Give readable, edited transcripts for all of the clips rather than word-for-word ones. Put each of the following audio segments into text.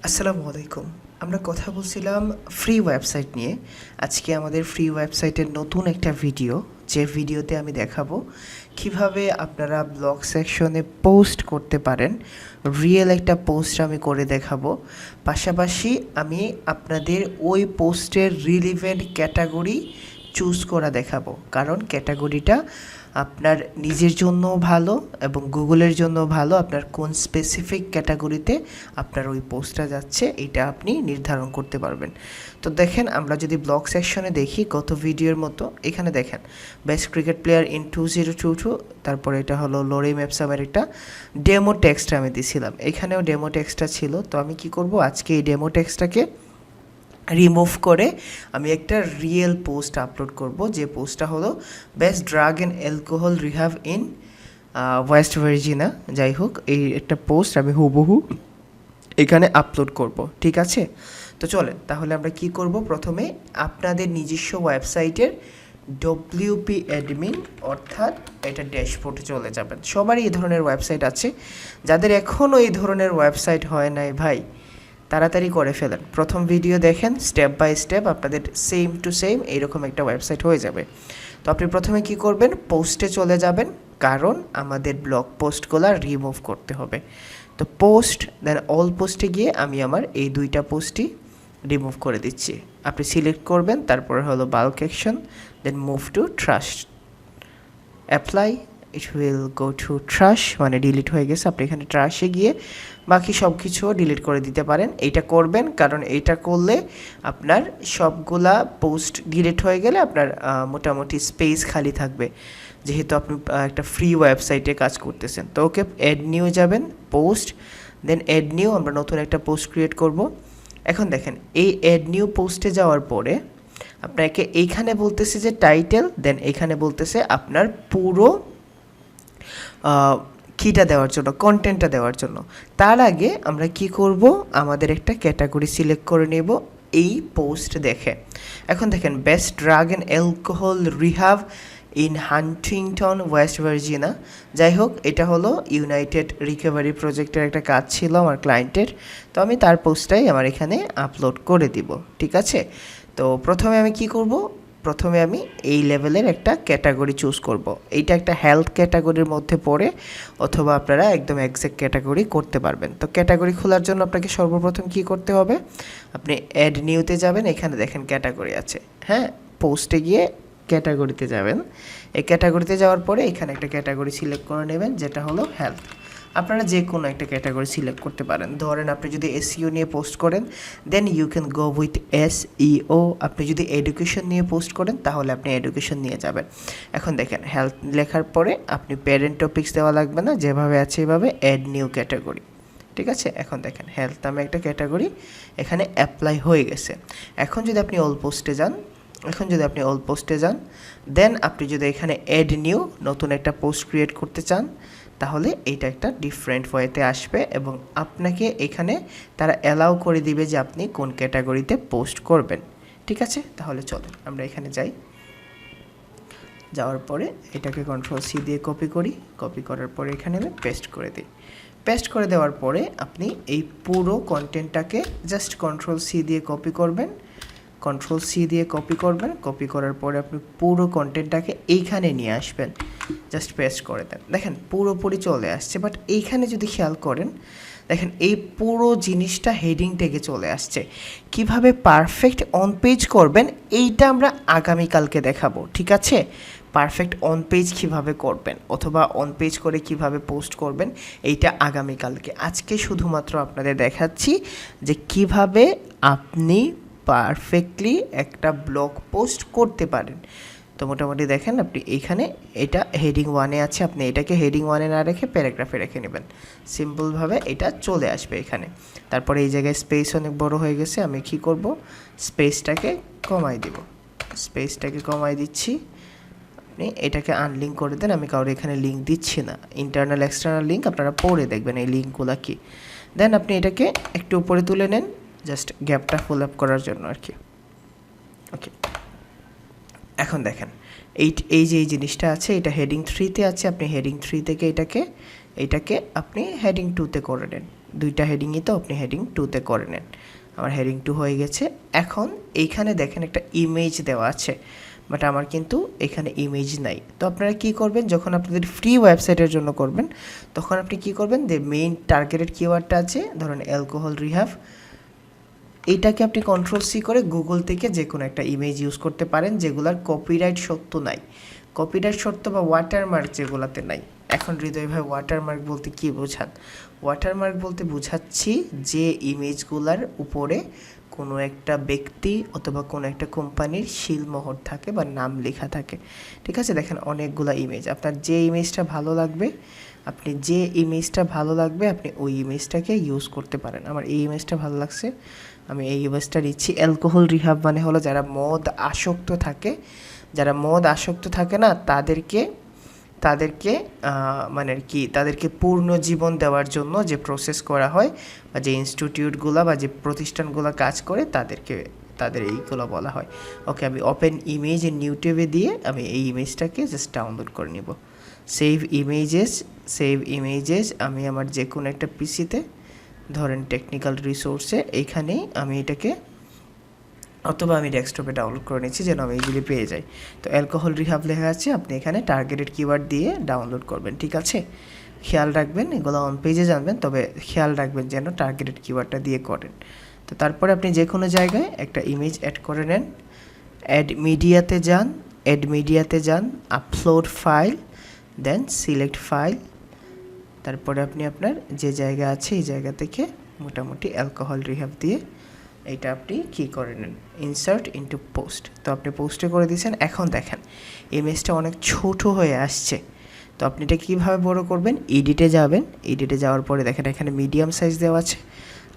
আসসালামু আলাইকুম। আমরা কথা বলছিলাম ফ্রি ওয়েবসাইট নিয়ে। আজকে আমাদের ফ্রি ওয়েবসাইটের নতুন একটা ভিডিও, যে ভিডিওতে আমি দেখাবো কিভাবে আপনারা ব্লগ সেকশনে পোস্ট করতে পারেন। রিয়েল একটা পোস্ট আমি করে দেখাবো। পাশাপাশি আমি আপনাদের ওই পোস্টের রিলিভেন্ট ক্যাটাগরি চুজ করা দেখাবো, কারণ ক্যাটাগরিটা আপনার নিজের জন্য ভালো এবং গুগলের জন্য ভালো। আপনার কোন স্পেসিফিক ক্যাটাগরিতে আপনার ওই পোস্টটা যাচ্ছে এটা আপনি নির্ধারণ করতে পারবেন। তো দেখেন, আমরা যদি ব্লগ সেকশনে দেখি গত ভিডিওর মতো, এখানে দেখেন বেস্ট ক্রিকেট প্লেয়ার ইন 2022, তারপরে এটা হলো লোরি ম্যাপসামের একটা ডেমো টেক্সট আমি দিছিলাম, এখানেও ডেমো টেক্সটটা ছিল। তো আমি কি করব, আজকে এই ডেমো টেক্সটটাকে রিমুভ করে আমি একটা রিয়েল পোস্ট আপলোড করব, যে পোস্টটা হলো best drug and alcohol rehab in West Virginia. যাই হোক, এই একটা পোস্ট আমি হুবহু এখানে আপলোড করব, ঠিক আছে? তো চলেন তাহলে আমরা কি করব, প্রথমে আপনাদের নিজস্ব ওয়েবসাইটের ডব্লিউপি অ্যাডমিন অর্থাৎ এটা ড্যাশবোর্ডে চলে যাবেন। সবারই এই ধরনের ওয়েবসাইট আছে, যাদের এখনও এই ধরনের ওয়েবসাইট হয় নাই ভাই, তাড়াতাড়ি করে ফেলেন। প্রথম ভিডিও দেখেন, স্টেপ বাই স্টেপ আপনাদের সেম টু সেম এইরকম একটা ওয়েবসাইট হয়ে যাবে। তো আপনি প্রথমে কি করবেন, পোস্টে চলে যাবেন, কারণ আমাদের ব্লগ পোস্টগুলো রিমুভ করতে হবে। তো পোস্ট দেন অল পোস্টে গিয়ে আমি আমার এই দুইটা পোস্টই রিমুভ করে দিচ্ছি। আপনি সিলেক্ট করবেন, তারপরে হলো bulk action, then move to trash, apply, it will go to trash, মানে ডিলিট হয়ে গেছে। আপনি এখানে ট্রাশে গিয়ে বাকি সব কিছুও ডিলিট করে দিতে পারেন। এইটা করবেন, কারণ এইটা করলে আপনার সবগুলা পোস্ট ডিলিট হয়ে গেলে আপনার মোটামুটি স্পেস খালি থাকবে, যেহেতু আপনি একটা ফ্রি ওয়েবসাইটে কাজ করতেছেন। তো ওকে, অ্যাড নিউ যাবেন, পোস্ট, দেন অ্যাড নিউ, আমরা নতুন একটা পোস্ট ক্রিয়েট করব। এখন দেখেন, এই অ্যাড নিউ পোস্টে যাওয়ার পরে আপনাকে এইখানে বলতেছে যে টাইটেল, দেন এইখানে বলতেছে আপনার পুরো কিটা দেওয়ার জন্য, কন্টেন্টটা দেওয়ার জন্য। তার আগে আমরা কি করব, আমাদের একটা ক্যাটাগরি সিলেক্ট করে নেব এই পোস্ট দেখে। এখন দেখেন, best drug and alcohol rehab in Huntington West Virginia. যাই হোক, এটা হলো ইউনাইটেড রিকভারি প্রজেক্টের একটা কাজ ছিল আমার ক্লায়েন্টের। তো আমি তার পোস্টটাই আমার এখানে আপলোড করে দিব, ঠিক আছে? তো প্রথমে আমি কি করব, প্রথমে আমি এই লেভেলের একটা ক্যাটাগরি চুজ করব। এইটা একটা হেলথ ক্যাটাগরির মধ্যে পড়ে, অথবা আপনারা একদম এক্সাক্ট ক্যাটাগরি করতে পারবেন। তো ক্যাটাগরি খোলার জন্য আপনাকে সর্বপ্রথম কি করতে হবে, আপনি অ্যাড নিউতে যাবেন, এখানে দেখেন ক্যাটাগরি আছে, হ্যাঁ, পোস্টে গিয়ে ক্যাটাগরিতে যাবেন। এই ক্যাটাগরিতে যাওয়ার পরে এখানে একটা ক্যাটাগরি সিলেক্ট করে নেবেন, যেটা হলো হেলথ। আপনারা যে কোনো একটা ক্যাটাগরি সিলেক্ট করতে পারেন। ধরেন আপনি যদি এসইও নিয়ে পোস্ট করেন, then you can go with SEO. আপনি যদি এডুকেশন নিয়ে পোস্ট করেন, তাহলে আপনি এডুকেশন নিয়ে যাবেন। এখন দেখেন, হেলথ লেখার পরে আপনি প্যারেন্ট টপিক্স দেওয়া লাগবে না, যেভাবে আছে এভাবে অ্যাড নিউ ক্যাটাগরি, ঠিক আছে? এখন দেখেন, হেলথ নামে একটা ক্যাটাগরি এখানে অ্যাপ্লাই হয়ে গেছে। এখন যদি আপনি অল পোস্টে যান, দেন আপনি যদি এখানে অ্যাড নিউ নতুন একটা পোস্ট ক্রিয়েট করতে চান, তাহলে এইটা একটা ডিফারেন্ট ওয়েতে আসবে এবং আপনাকে এখানে তারা অ্যালাউ করে দিবে যে আপনি কোন ক্যাটাগরিতে পোস্ট করবেন, ঠিক আছে? তাহলে চলেন আমরা এখানে যাই। যাওয়ার পরে এটাকে কন্ট্রোল সি দিয়ে কপি করার পরে এখানে আমি পেস্ট করে দিই। পেস্ট করে দেওয়ার পরে আপনি এই পুরো কন্টেন্টটাকে জাস্ট কন্ট্রোল সি দিয়ে কপি করবেন, কপি করার পরে আপনি পুরো কন্টেন্টটাকে এইখানে নিয়ে আসবেন, জাস্ট পেস্ট করে দেন। দেখেন পুরোপুরি চলে আসছে, বাট এইখানে যদি খেয়াল করেন, দেখেন এই পুরো জিনিসটা হেডিং ট্যাগে চলে আসছে। কিভাবে পারফেক্ট অন পেজ করবেন এইটা আমরা আগামীকালকে দেখাবো, ঠিক আছে? পারফেক্ট অন পেজ কীভাবে করবেন, অথবা অন পেজ করে কিভাবে পোস্ট করবেন, এইটা আগামীকালকে। আজকে শুধুমাত্র আপনাদের দেখাচ্ছি যে কিভাবে আপনি পারফেক্টলি একটা ব্লগ পোস্ট করতে পারেন। তো মোটামুটি দেখেন, আপনি এইখানে এটা হেডিং 1-এ আছে, আপনি এটাকে হেডিং 1-এ না রেখে প্যারাগ্রাফে রেখে নেবেন, সিম্পলভাবে এটা চলে আসবে এখানে। তারপরে এই জায়গায় স্পেস অনেক বড় হয়ে গেছে, আমি কি করব, স্পেসটাকে কমাই দিচ্ছি। আপনি এটাকে আনলিঙ্ক করে দেন, আমি কারোর এখানে লিঙ্ক দিচ্ছি না, ইন্টারনাল এক্সটার্নাল লিঙ্ক আপনারা পড়ে দেখবেন এই লিঙ্কগুলো কি। দেন আপনি এটাকে একটু উপরে তুলে নেন, জাস্ট গ্যাপটা ফুল আপ করার জন্য আর কি। ওকে, এখন দেখেন এই যে এই জিনিসটা আছে, এটা হেডিং 3-তে আছে, আপনি হেডিং 3 থেকে এটাকে আপনি হেডিং 2-তে করে নেন, দুইটা হেডিংই তো আপনি হেডিং 2-তে করে নেন। আমার হেডিং 2 হয়ে গেছে। এখন এইখানে দেখেন একটা ইমেজ দেওয়া আছে, বাট আমার কিন্তু এখানে ইমেজ নাই। তো আপনারা কি করবেন, যখন আপনাদের ফ্রি ওয়েবসাইটের জন্য করবেন তখন আপনি কি করবেন, যে মেইন টার্গেটেড কিওয়ার্ডটা আছে, ধরুন অ্যালকোহল রিহ্যাব, এইটাকে আপনি Ctrl+C করে গুগল থেকে যে কোনো একটা ইমেজ ইউজ করতে পারেন যেগুলার কপিরাইট সত্য নাই, কপিরাইট সত্য বা ওয়াটারমার্ক যেগুলাতে নাই। এখন হৃদয় ভাই ওয়াটারমার্ক বলতে কি বোঝান? ওয়াটারমার্ক বলতে বোঝাচ্ছি যে ইমেজগুলার উপরে কোনো একটা ব্যক্তি অথবা কোনো একটা কোম্পানির শিলমোহর থাকে বা নাম লেখা থাকে। ঠিক আছে, দেখেন অনেকগুলা ইমেজ, আপনার যে ইমেজটা ভালো লাগবে আপনি ওই ইমেজটাকে ইউজ করতে পারেন। আমার এই ইমেজটা ভালো লাগছে, আমি এই ইমেজটা নিচ্ছি। অ্যালকোহল রিহাব মানে হলো যারা মদ আসক্ত থাকে না তাদেরকে মানে কি তাদেরকে পূর্ণ জীবন দেওয়ার জন্য যে প্রসেস করা হয় বা যে ইনস্টিটিউটগুলো বা যে প্রতিষ্ঠানগুলো কাজ করে তাদের এইগুলো বলা হয়। ওকে, আমি ওপেন ইমেজ ইন ইউটিউবে দিয়ে আমি এই ইমেজটাকে জাস্ট ডাউনলোড করে নিব। সেভ ইমেজেস আমি আমার যে কোনো একটা পিসিতে, ধরেন টেকনিক্যাল রিসোর্সে, এইখানেই আমি এটাকে, অথবা আমি ডেস্কটপে ডাউনলোড করে নিচ্ছি যেন আমি এইগুলি পেয়ে যাই। তো অ্যালকোহল রিহাব লেখা আছে, আপনি এখানে টার্গেটেড কিওয়ার্ড দিয়ে ডাউনলোড করবেন। ঠিক আছে, খেয়াল রাখবেন, এগুলো অন পেজে জানবেন, তবে খেয়াল রাখবেন যেন টার্গেটেড কিওয়ার্ডটা দিয়ে করেন। তো তারপরে আপনি যে কোনো জায়গায় একটা ইমেজ অ্যাড করে নেন। অ্যাড মিডিয়াতে যান, upload file, then select file. তারপরে আপনি আপনার যে জায়গা আছে এই জায়গা থেকে মোটামুটি অ্যালকোহল রিহাব দিয়ে এইটা আপনি কী করে নেন, ইনসার্ট ইনটু পোস্ট। তো আপনি পোস্টে করে দিয়েছেন। এখন দেখেন ইমেজটা অনেক ছোট হয়ে আসছে, তো আপনি এটা কীভাবে বড় করবেন? এডিটে যাওয়ার পরে দেখেন এখানে মিডিয়াম সাইজ দেওয়া আছে,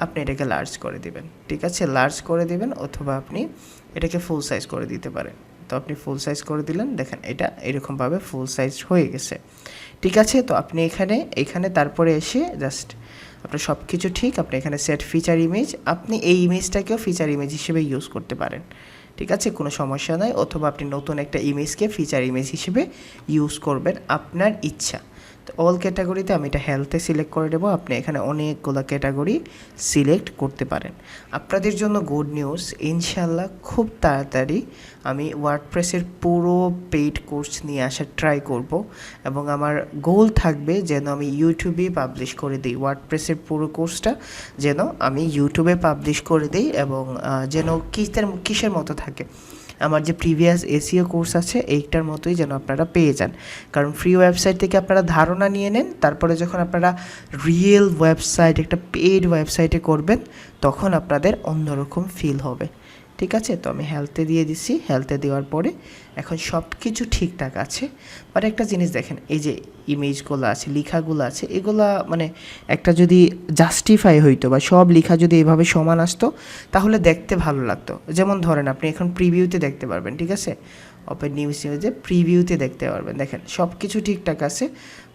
আপনি এটাকে লার্জ করে দিবেন। ঠিক আছে, লার্জ করে দিবেন, অথবা আপনি এটাকে ফুল সাইজ করে দিতে পারেন। তো আপনি ফুল সাইজ করে দিলেন, দেখেন এটা এরকমভাবে ফুল সাইজ হয়ে গেছে। ঠিক আছে, তো আপনি এখানে তারপরে এসে জাস্ট আপনার সব কিছু ঠিক, আপনি এখানে সেট ফিচার ইমেজ, আপনি এই ইমেজটাকেও ফিচার ইমেজ হিসেবে ইউজ করতে পারেন। ঠিক আছে, কোনো সমস্যা নাই, অথবা আপনি নতুন একটা ইমেজকে ফিচার ইমেজ হিসেবে ইউজ করবেন, আপনার ইচ্ছা। তো অল ক্যাটাগরিতে আমি এটা হেলথে সিলেক্ট করে দেবো, আপনি এখানে অনেকগুলো ক্যাটাগরি সিলেক্ট করতে পারেন। আপনাদের জন্য গুড নিউজ, ইনশাল্লাহ খুব তাড়াতাড়ি আমি ওয়ার্ডপ্রেসের পুরো পেইড কোর্স নিয়ে আসার ট্রাই করব, এবং আমার গোল থাকবে যেন আমি ইউটিউবে পাবলিশ করে দিই, ওয়ার্ডপ্রেসের পুরো কোর্সটা যেন আমি ইউটিউবে পাবলিশ করে দিই, এবং যেন কিসের মতো থাকে, আমার যে প্রিভিয়াস এসইও কোর্স আছে এইটার মতোই যেন আপনারা পেয়ে যান। কারণ ফ্রি ওয়েবসাইট থেকে আপনারা ধারণা নিয়ে নেন, তারপরে যখন আপনারা রিয়েল ওয়েবসাইট, একটা পেইড ওয়েবসাইটে করবেন, তখন আপনাদের অন্যরকম ফিল হবে। ঠিক আছে, তো আমি হেলথে দিয়ে দিছি, হেলথে দেওয়ার পরে এখন সব কিছু ঠিকঠাক আছে। বাট একটা জিনিস দেখেন, এই যে ইমেজগুলো আছে, লেখাগুলো আছে, এগুলা মানে একটা যদি জাস্টিফাই হইতো বা সব লেখা যদি এভাবে সমান আসতো তাহলে দেখতে ভালো লাগতো। যেমন ধরেন আপনি এখন প্রিভিউতে দেখতে পারবেন, ঠিক আছে, ওপেন নিউজে প্রিভিউতে দেখতে পারবেন, দেখেন সব কিছু ঠিকঠাক আছে।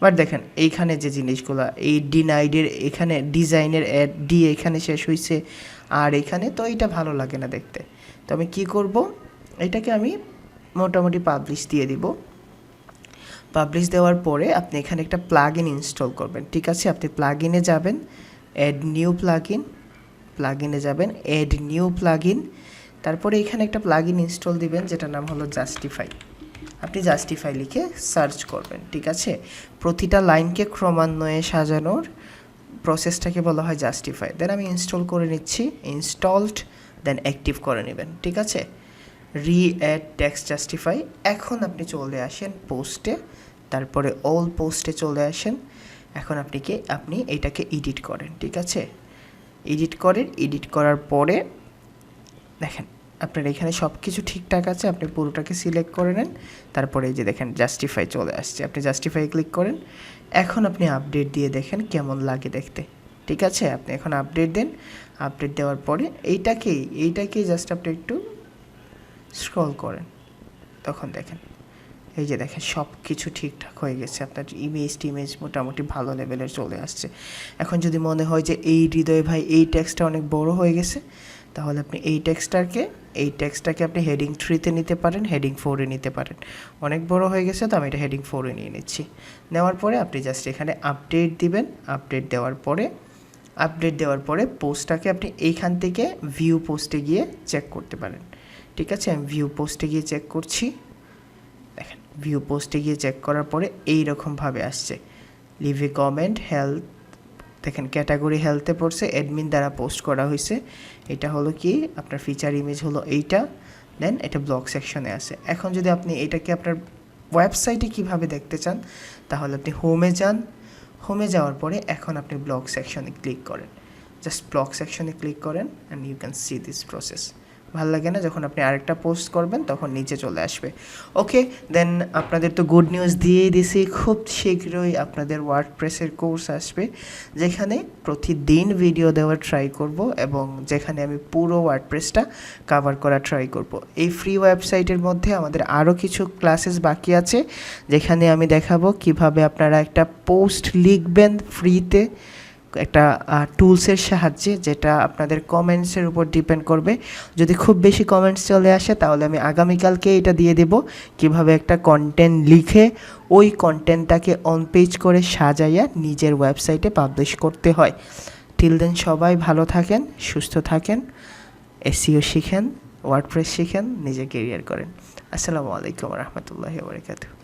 বাট দেখেন এইখানে যে জিনিসগুলো, এই ডিনাইডের এখানে ডিজাইনের অ্যাড ডি এখানে শেষ হয়েছে, আর এখানে তো এইটা ভালো লাগে না দেখতে। তো আমি কী করব, এটাকে আমি মোটামুটি পাবলিশ দিয়ে দিব। পাবলিশ দেওয়ার পরে আপনি এখানে একটা প্লাগইন ইনস্টল করবেন। ঠিক আছে, আপনি প্লাগইনে যাবেন, অ্যাড নিউ প্লাগইনে যাবেন, অ্যাড নিউ প্লাগইন, তারপরে এখানে একটা প্লাগইন ইনস্টল দিবেন যেটার নাম হলো জাস্টিফাই। আপনি জাস্টিফাই লিখে সার্চ করবেন। ঠিক আছে, প্রতিটা লাইনকে ক্রমান্বয়ে সাজানোর প্রসেসটাকে বলা হয় জাস্টিফাই। দেন আমি ইনস্টল করে নিচ্ছি, ইনস্টলড, দেন অ্যাক্টিভ করে নেবেন। ঠিক আছে, অ্যাড টেক্সট জাস্টিফাই। এখন আপনি চলে আসেন পোস্টে, তারপরে অল পোস্টে চলে আসেন। এখন আপনি এটাকে এডিট করেন। ঠিক আছে, এডিট করার পরে দেখেন আপনার এখানে সব কিছু ঠিকঠাক আছে, আপনি পুরোটাকে সিলেক্ট করে নেন, তারপরে এই যে দেখেন জাস্টিফাই চলে আসছে, আপনি জাস্টিফাই ক্লিক করেন। এখন আপনি আপডেট দিয়ে দেখেন কেমন লাগে দেখতে। ঠিক আছে, আপনি এখন আপডেট দেন, আপডেট দেওয়ার পরে এইটাকেই জাস্ট আপনি একটু স্ক্রল করেন, তখন দেখেন এই যে দেখেন সব কিছু ঠিকঠাক হয়ে গেছে, আপনার ইমেজ মোটামুটি ভালো লেভেলের চলে আসছে। এখন যদি মনে হয় যে এই হৃদয় ভাই এই টেক্সটটা অনেক বড় হয়ে গেছে, তাহলে আপনি এই টেক্সটটাকে আপনি হেডিং 3-তে নিতে পারেন, হেডিং 4-এ নিতে পারেন। অনেক বড় হয়ে গেছে, তো আমি এটা হেডিং 4-এ নিয়ে নিচ্ছি। নেওয়ার পরে আপনি জাস্ট এখানে আপডেট দিবেন, আপডেট দেওয়ার পরে আপডেট দেওয়ার পরে পোস্টটাকে আপনি এইখান থেকে ভিউ পোস্টে গিয়ে চেক করতে পারেন। ঠিক আছে, আমি ভিউ পোস্টে গিয়ে চেক করছি। দেখেন ভিউ পোস্টে গিয়ে চেক করার পরে এইরকমভাবে আসছে, লিভ এ কমেন্ট, হেলথ। দেখেন ক্যাটাগরি হেলথে পড়ছে, অ্যাডমিন দ্বারা পোস্ট করা হয়েছে। এটা হলো কি আপনার ফিচার ইমেজ হলো এইটা, দেন এটা ব্লগ সেকশনে আছে। এখন যদি আপনি এটাকে আপনার ওয়েবসাইটে কিভাবে দেখতে চান, তাহলে আপনি হোমে যান। হোমে যাওয়ার পরে এখন আপনি ব্লগ সেকশনে ক্লিক করেন, জাস্ট ব্লগ সেকশনে ক্লিক করেন and you can see this process. ভালো লাগে না যখন আপনি আরেকটা পোস্ট করবেন তখন নিচে চলে আসবে। ওকে, দেন আপনাদের তো গুড নিউজ দিয়েই দিছি, খুব শীঘ্রই আপনাদের ওয়ার্ডপ্রেসের কোর্স আসবে, যেখানে প্রতিদিন ভিডিও দেওয়ার ট্রাই করব এবং যেখানে আমি পুরো ওয়ার্ডপ্রেসটা কভার করা ট্রাই করব। এই ফ্রি ওয়েবসাইটের মধ্যে আমাদের আরও কিছু ক্লাসেস বাকি আছে, যেখানে আমি দেখাবো কিভাবে আপনারা একটা পোস্ট লিখবেন ফ্রিতে একটা টুলসের সাহায্যে, যেটা আপনাদের কমেন্টসের উপর ডিপেন্ড করবে। যদি খুব বেশি কমেন্টস চলে আসে তাহলে আমি আগামীকালকে এটা দিয়ে দেব কিভাবে একটা কন্টেন্ট লিখে ওই কন্টেন্টটাকে অন পেজ করে সাজাইয়া নিজের ওয়েবসাইটে পাবলিশ করতে হয়। টিল দেন সবাই ভালো থাকেন, সুস্থ থাকেন, এসইও শিখেন, ওয়ার্ডপ্রেস শিখেন, নিজে ক্যারিয়ার করেন। আসসালামু আলাইকুম রহমতুল্লাহি ওয়া বারাকাতুহু।